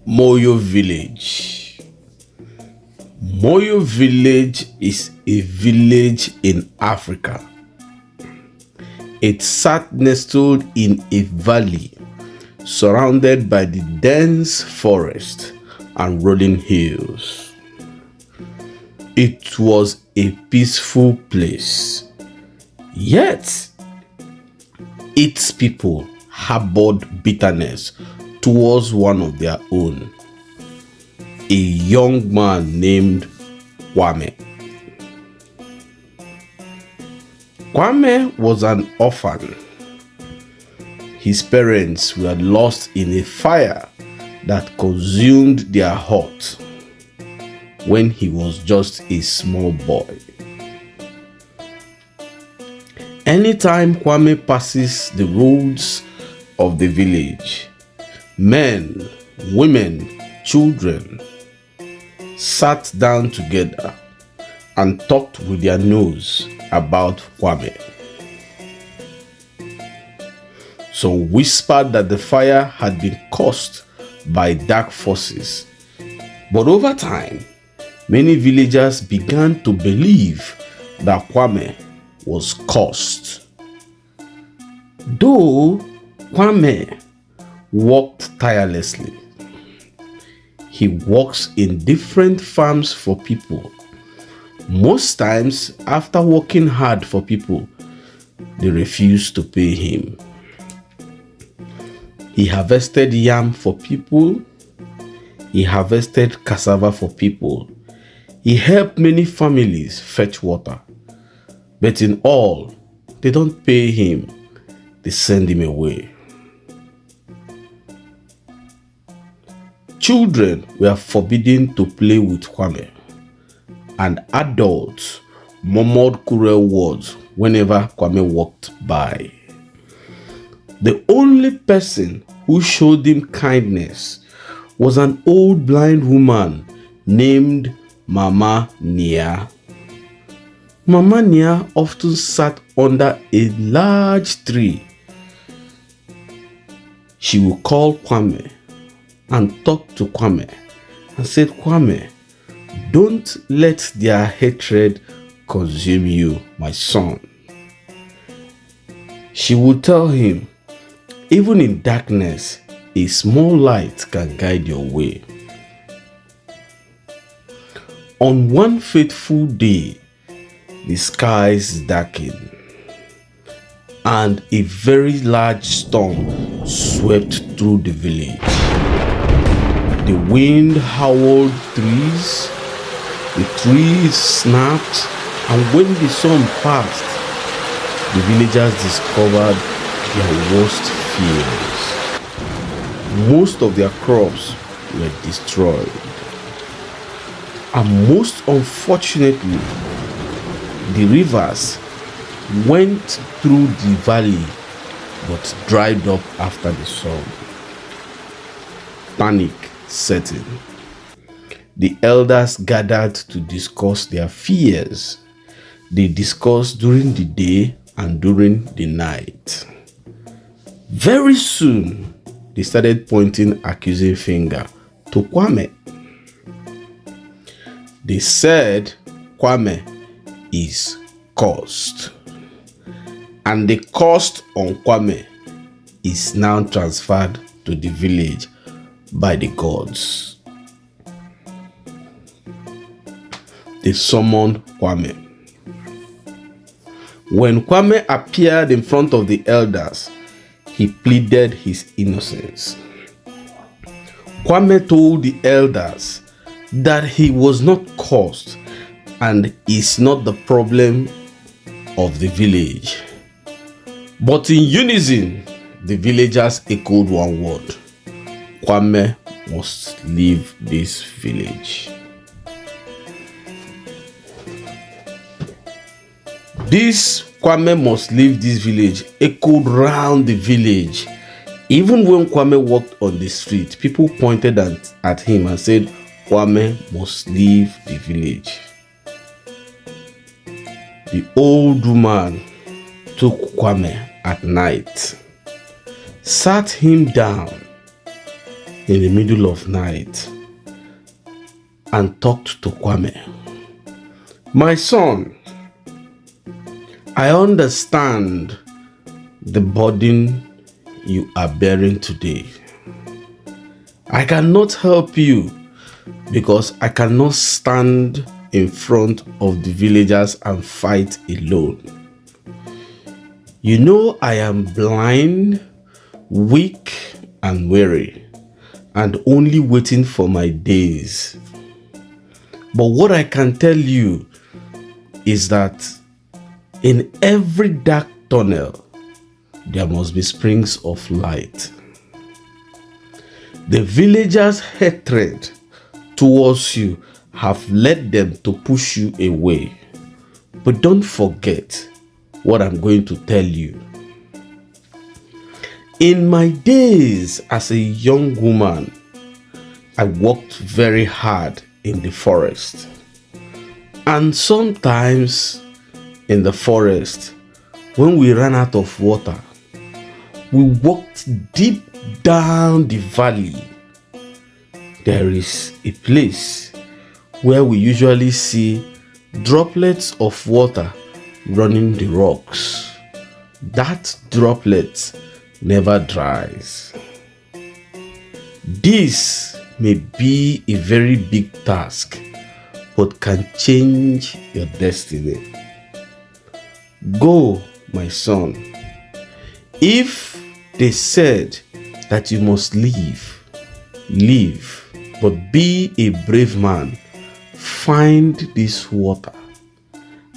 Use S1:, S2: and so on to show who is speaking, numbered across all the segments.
S1: Moyo village. Moyo village is a village in Africa. It sat nestled in a valley surrounded by the dense forest and rolling hills. It was a peaceful place, yet its people harbored bitterness towards one of their own, a young man named Kwame. Kwame was an orphan. His parents were lost in a fire that consumed their hut when he was just a small boy. Anytime Kwame passes the roads of the village, men, women, children sat down together and talked with their nose about Kwame. Some whispered that the fire had been caused by dark forces, but over time, many villagers began to believe that Kwame was cursed. Though Kwame worked tirelessly, he works in different farms for people. Most times, after working hard for people, they refuse to pay him. He harvested yam for people. He harvested cassava for people. He helped many families fetch water. But in all, they don't pay him. They send him away. Children were forbidden to play with Kwame, and adults murmured cruel words whenever Kwame walked by. The only person who showed him kindness was an old blind woman named Mama Nia. Mama Nia often sat under a large tree. She would call Kwame and talk to Kwame and said, "Kwame, don't let their hatred consume you, my son." She would tell him, even in darkness, a small light can guide your way. On one fateful day, the skies darkened and a very large storm swept through the village. The wind howled trees, the trees snapped, and when the sun passed, the villagers discovered their worst fears. Most of their crops were destroyed. And most unfortunately, the rivers went through the valley but dried up after the sun. Panic set in. The elders gathered to discuss their fears. They discussed during the day and during the night. Very soon, they started pointing accusing finger to Kwame. They said Kwame is cursed, and the curse on Kwame is now transferred to the village by the gods. They summoned Kwame. When Kwame appeared in front of the elders, he pleaded his innocence. Kwame told the elders that he was not cursed and is not the problem of the village. But in unison, the villagers echoed one word: Kwame must leave this village. This Kwame must leave this village echoed round the village. Even when Kwame walked on the street, people pointed at him and said, Kwame must leave the village. The old woman took Kwame at night, sat him down in the middle of night and talked to Kwame. My son, I understand the burden you are bearing today. I cannot help you because I cannot stand in front of the villagers and fight alone. You know I am blind, weak, and weary, and only waiting for my days. But what I can tell you is that in every dark tunnel, there must be springs of light. The villagers' hatred towards you have led them to push you away. But don't forget what I'm going to tell you. In my days as a young woman, I worked very hard in the forest. And sometimes in the forest, when we ran out of water, we walked deep down the valley. There is a place where we usually see droplets of water running the rocks. That droplet never dries. This may be a very big task, but can change your destiny. Go, my son. If they said that you must leave, leave, but be a brave man. Find this water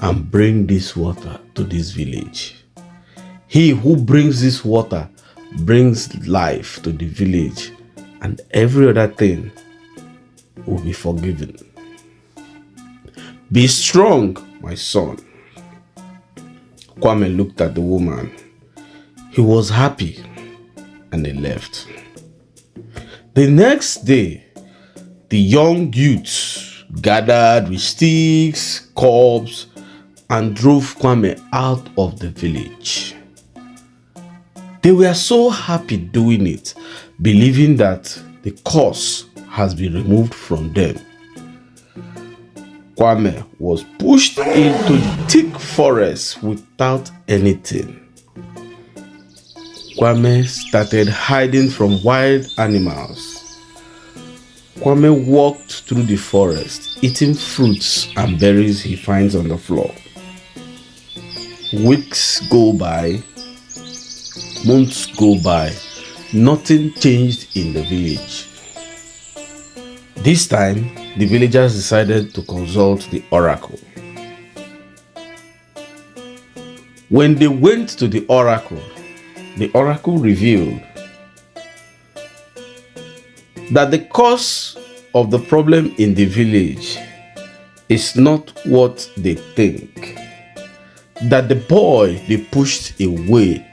S1: and bring this water to this village. He who brings this water brings life to the village, and every other thing will be forgiven. Be strong, my son. Kwame looked at the woman. He was happy and he left. The next day, the young youths gathered with sticks, cobs, and drove Kwame out of the village. They were so happy doing it, believing that the curse has been removed from them. Kwame was pushed into thick forest without anything. Kwame started hiding from wild animals. Kwame walked through the forest, eating fruits and berries he finds on the floor. Weeks go by, months go by, nothing changed in the village. This time, the villagers decided to consult the oracle. When they went to the oracle revealed that the cause of the problem in the village is not what they think. That the boy they pushed away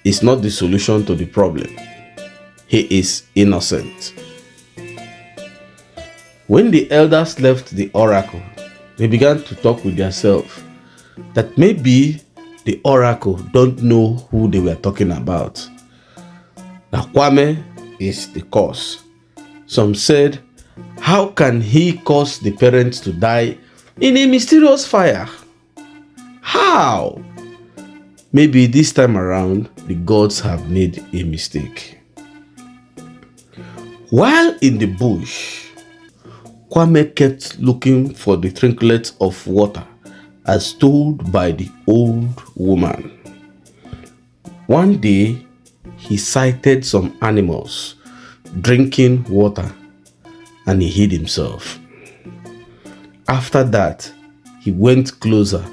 S1: is not the solution to the problem. He is innocent. When the elders left the oracle, they began to talk with themselves that maybe the oracle don't know who they were talking about. That Kwame is the cause. Some said, how can he cause the parents to die in a mysterious fire? How? Maybe this time around, the gods have made a mistake. While in the bush, Kwame kept looking for the trinklets of water as told by the old woman. One day, he sighted some animals drinking water and he hid himself. After that, he went closer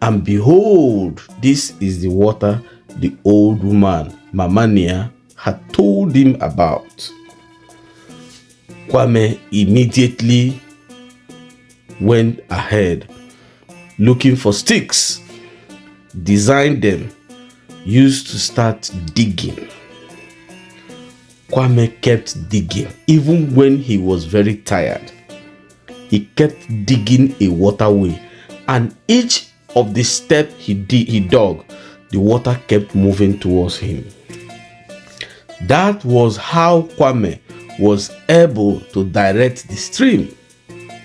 S1: and behold, this is the water the old woman, Mama Nia, had told him about. Kwame immediately went ahead looking for sticks, designed them, used to start digging. Kwame kept digging even when he was very tired. He kept digging a waterway, and each of the steps he dug, the water kept moving towards him. That was how Kwame was able to direct the stream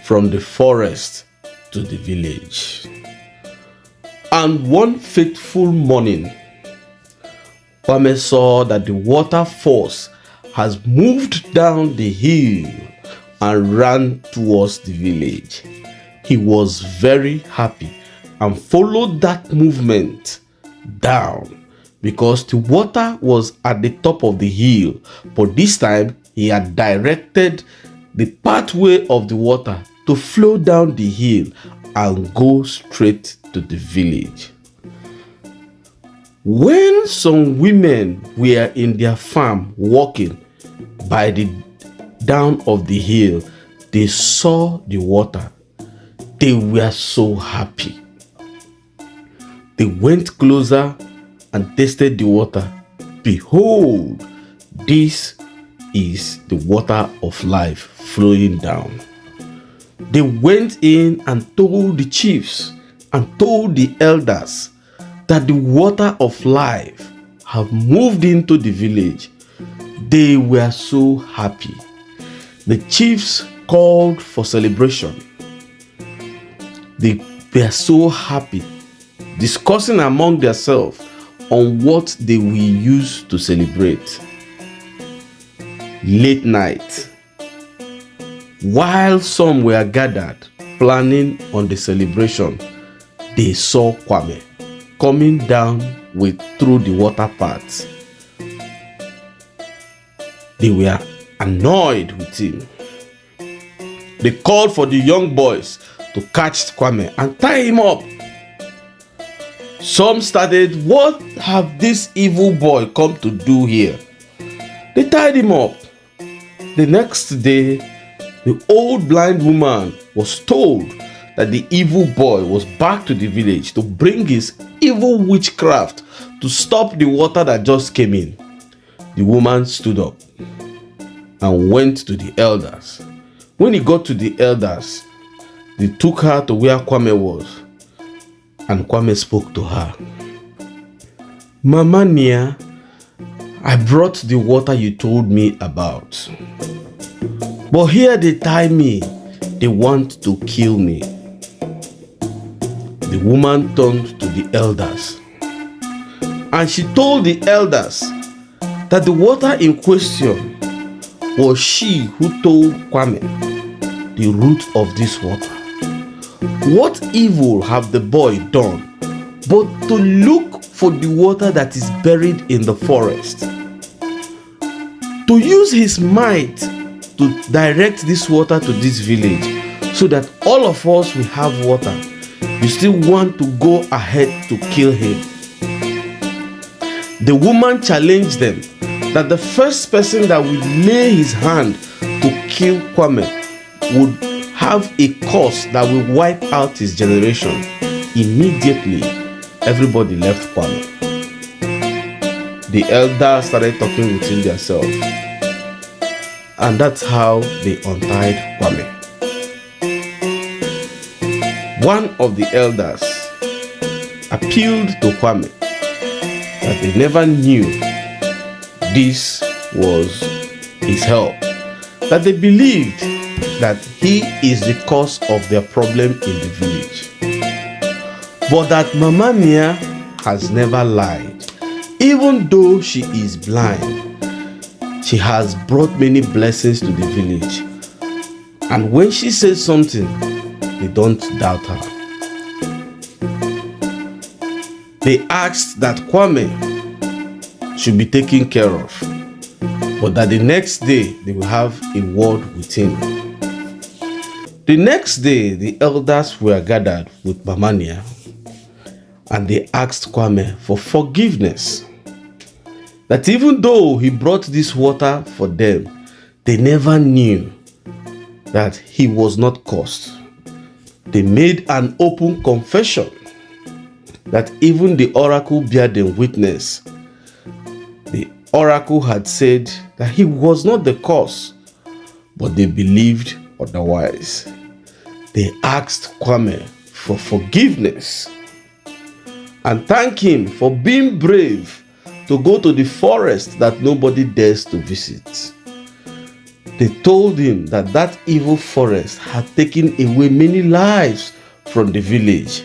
S1: from the forest to the village. And one fateful morning, Kwame saw that the water force has moved down the hill and ran towards the village. He was very happy and followed that movement down because the water was at the top of the hill, but this time he had directed the pathway of the water to flow down the hill and go straight to the village. When some women were in their farm walking by the down of the hill, they saw the water. They were so happy. They went closer and tasted the water. Behold, this is the water of life flowing down. They went in and told the chiefs and told the elders that the water of life have moved into the village. They were so happy. The chiefs called for celebration. They were so happy, discussing among themselves on what they will use to celebrate. Late night, while some were gathered planning on the celebration, they saw Kwame coming down through the water paths. They were annoyed with him. They called for the young boys to catch Kwame and tie him up. Some started, "What have this evil boy come to do here?" They tied him up. The next day, the old blind woman was told that the evil boy was back to the village to bring his evil witchcraft to stop the water that just came in. The woman stood up and went to the elders. When he got to the elders, they took her to where Kwame was, and Kwame spoke to her. "Mama Nia, I brought the water you told me about. But here they tie me. They want to kill me." The woman turned to the elders and she told the elders that the water in question was she who told Kwame the root of this water. What evil have the boy done but to look for the water that is buried in the forest? To use his might to direct this water to this village so that all of us will have water. You still want to go ahead to kill him. The woman challenged them that the first person that would lay his hand to kill Kwame would have a curse that will wipe out his generation. Immediately, everybody left Kwame. The elders started talking within themselves, and that's how they untied Kwame. One of the elders appealed to Kwame that they never knew this was his help, that they believed that he is the cause of their problem in the village, but that Mama Nia has never lied. Even though she is blind, she has brought many blessings to the village, and when she says something, they don't doubt her. They asked that Kwame should be taken care of, but that the next day they will have a word with him. The next day, the elders were gathered with Mama Nia, and they asked Kwame for forgiveness. That even though he brought this water for them, they never knew that he was not cursed. They made an open confession that even the oracle bear them witness. The oracle had said that he was not the cause, but they believed otherwise. They asked Kwame for forgiveness and thanked him for being brave to go to the forest that nobody dares to visit. They told him that that evil forest had taken away many lives from the village,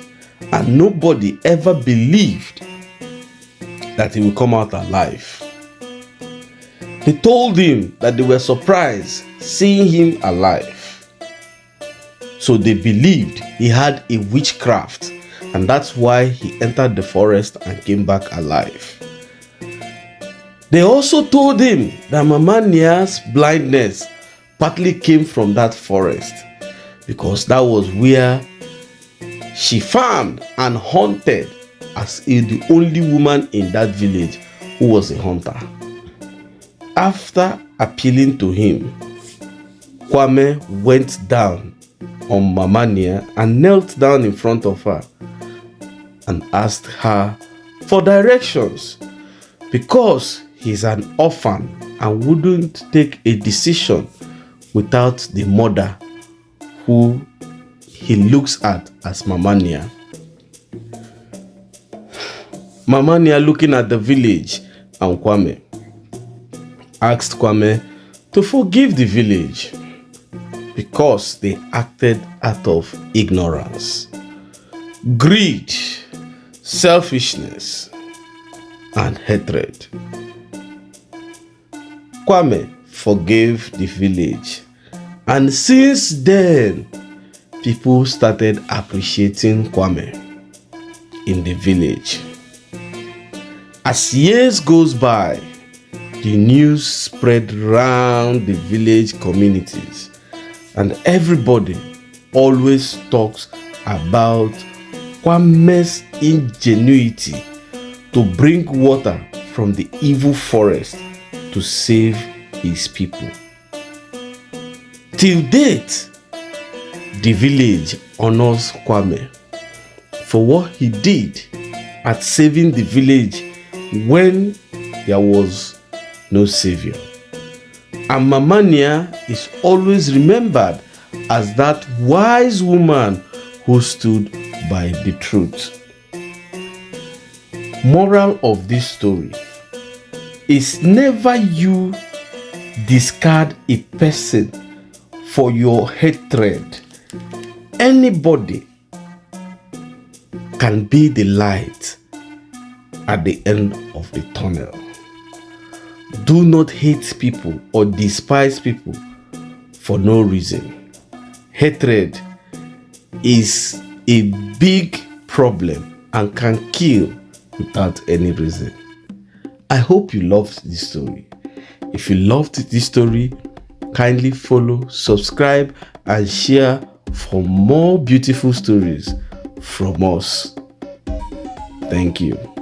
S1: and nobody ever believed that he would come out alive. They told him that they were surprised seeing him alive. So they believed he had a witchcraft, and that's why he entered the forest and came back alive. They also told him that Mama Nia's blindness partly came from that forest, because that was where she farmed and hunted as the only woman in that village who was a hunter. After appealing to him, Kwame went down on Mama Nia and knelt down in front of her and asked her for directions, because he's an orphan and wouldn't take a decision without the mother who he looks at as Mama Nia. Mama Nia, looking at the village and Kwame, asked Kwame to forgive the village because they acted out of ignorance, greed, selfishness, and hatred. Kwame forgave the village, and since then, people started appreciating Kwame in the village. As years goes by, the news spread round the village communities, and everybody always talks about Kwame's ingenuity to bring water from the evil forest to save his people. Till date, the village honors Kwame for what he did at saving the village when there was no savior. And Mama Nia is always remembered as that wise woman who stood by the truth. Moral of this story is never you discard a person for your hatred. Anybody can be the light at the end of the tunnel. Do not hate people or despise people for no reason. Hatred is a big problem and can kill without any reason. I hope you loved this story. If you loved this story, kindly follow, subscribe, and share for more beautiful stories from us. Thank you.